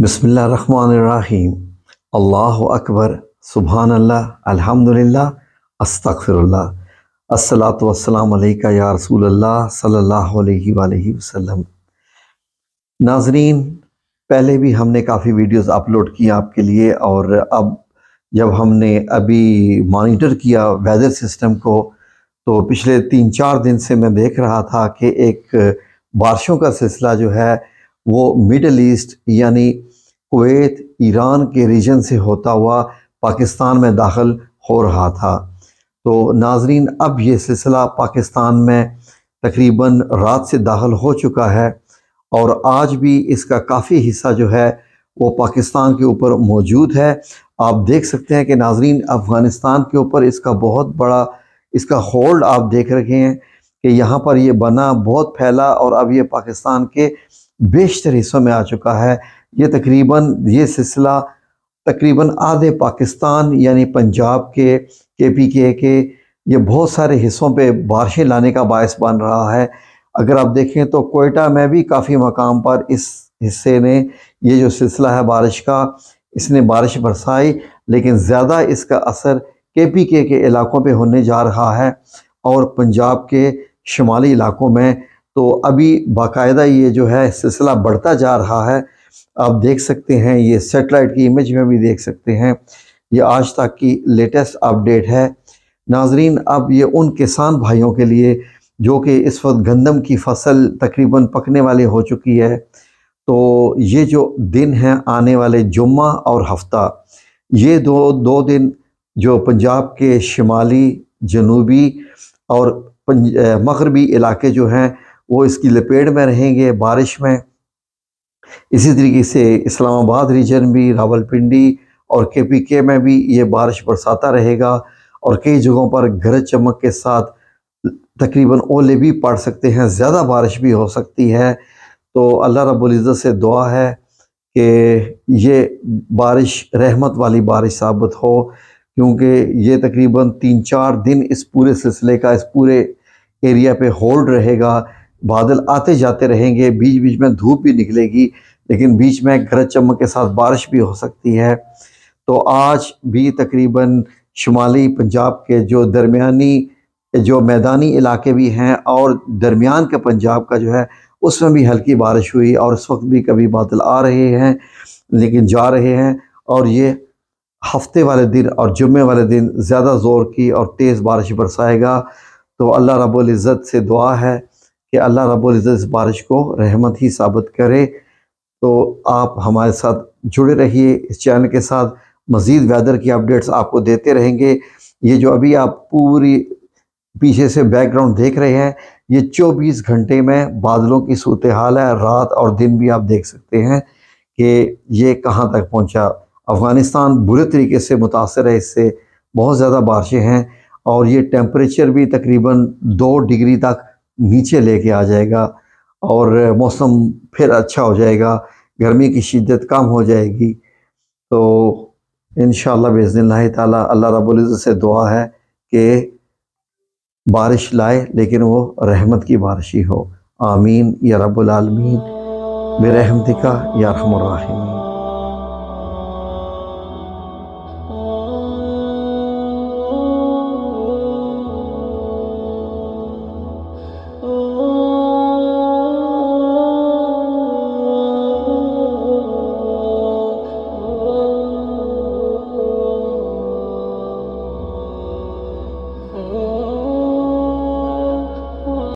بسم اللہ الرحمن الرحیم۔ اللہ اکبر، سبحان اللہ، الحمدللہ، استغفر اللہ، الصلاۃ والسلام علیکہ یا رسول اللہ صلی اللہ علیہ وآلہ وسلم۔ ناظرین، پہلے بھی ہم نے کافی ویڈیوز اپلوڈ کی آپ کے لیے، اور اب جب ہم نے ابھی مانیٹر کیا ویدر سسٹم کو تو پچھلے 3-4 دن سے میں دیکھ رہا تھا کہ ایک بارشوں کا سلسلہ جو ہے وہ مڈل ایسٹ یعنی کویت، ایران کے ریجن سے ہوتا ہوا پاکستان میں داخل ہو رہا تھا۔ تو ناظرین، اب یہ سلسلہ پاکستان میں تقریباً رات سے داخل ہو چکا ہے، اور آج بھی اس کا کافی حصہ جو ہے وہ پاکستان کے اوپر موجود ہے۔ آپ دیکھ سکتے ہیں کہ ناظرین، افغانستان کے اوپر اس کا بہت بڑا اس کا ہولڈ آپ دیکھ رہے ہیں کہ یہاں پر یہ بنا بہت پھیلا، اور اب یہ پاکستان کے بیشتر حصوں میں آ چکا ہے۔ یہ سلسلہ تقریباً آدھے پاکستان یعنی پنجاب کے پی کے یہ بہت سارے حصوں پہ بارشیں لانے کا باعث بن رہا ہے۔ اگر آپ دیکھیں تو کوئٹہ میں بھی کافی مقام پر اس حصے نے یہ جو سلسلہ ہے بارش کا، اس نے بارش برسائی، لیکن زیادہ اس کا اثر کے پی کے علاقوں پہ ہونے جا رہا ہے، اور پنجاب کے شمالی علاقوں میں تو ابھی باقاعدہ یہ جو ہے سلسلہ بڑھتا جا رہا ہے۔ آپ دیکھ سکتے ہیں، یہ سیٹلائٹ کی امیج میں بھی دیکھ سکتے ہیں، یہ آج تک کی لیٹسٹ اپڈیٹ ہے۔ ناظرین، اب یہ ان کسان بھائیوں کے لیے جو کہ اس وقت گندم کی فصل تقریباً پکنے والی ہو چکی ہے، تو یہ جو دن ہیں آنے والے جمعہ اور ہفتہ، یہ دو دن جو پنجاب کے شمالی، جنوبی اور مغربی علاقے جو ہیں وہ اس کی لپیٹ میں رہیں گے بارش میں۔ اسی طریقے سے اسلام آباد ریجن بھی، راولپنڈی اور کے پی کے میں بھی یہ بارش برساتا رہے گا، اور کئی جگہوں پر گرج چمک کے ساتھ تقریباً اولے بھی پڑ سکتے ہیں، زیادہ بارش بھی ہو سکتی ہے۔ تو اللہ رب العزت سے دعا ہے کہ یہ بارش رحمت والی بارش ثابت ہو، کیونکہ یہ تقریباً 3-4 دن اس پورے سلسلے کا اس پورے ایریا پہ ہولڈ رہے گا۔ بادل آتے جاتے رہیں گے، بیچ بیچ میں دھوپ بھی نکلے گی، لیکن بیچ میں گرج چمک کے ساتھ بارش بھی ہو سکتی ہے۔ تو آج بھی تقریباً شمالی پنجاب کے جو میدانی علاقے بھی ہیں، اور درمیان کے پنجاب کا جو ہے اس میں بھی ہلکی بارش ہوئی، اور اس وقت بھی کبھی بادل آ رہے ہیں لیکن جا رہے ہیں، اور یہ ہفتے والے دن اور جمعے والے دن زیادہ زور کی اور تیز بارش برسائے گا۔ تو اللہ رب العزت سے دعا ہے کہ اللہ رب العزت اس بارش کو رحمت ہی ثابت کرے۔ تو آپ ہمارے ساتھ جڑے رہیے اس چینل کے ساتھ، مزید ویدر کی اپڈیٹس آپ کو دیتے رہیں گے۔ یہ جو ابھی آپ پوری پیچھے سے بیک گراؤنڈ دیکھ رہے ہیں، یہ 24 گھنٹے میں بادلوں کی صورتحال ہے، رات اور دن بھی آپ دیکھ سکتے ہیں کہ یہ کہاں تک پہنچا۔ افغانستان برے طریقے سے متاثر ہے، اس سے بہت زیادہ بارشیں ہیں، اور یہ ٹیمپریچر بھی تقریباً 2 ڈگری تک نیچے لے کے آ جائے گا، اور موسم پھر اچھا ہو جائے گا، گرمی کی شدت کم ہو جائے گی۔ تو انشاءاللہ باذن اللہ تعالی اللہ رب العزت سے دعا ہے کہ بارش لائے، لیکن وہ رحمت کی بارش ہی ہو۔ آمین یا رب العالمین، برحمتک یا ارحم الراحمین۔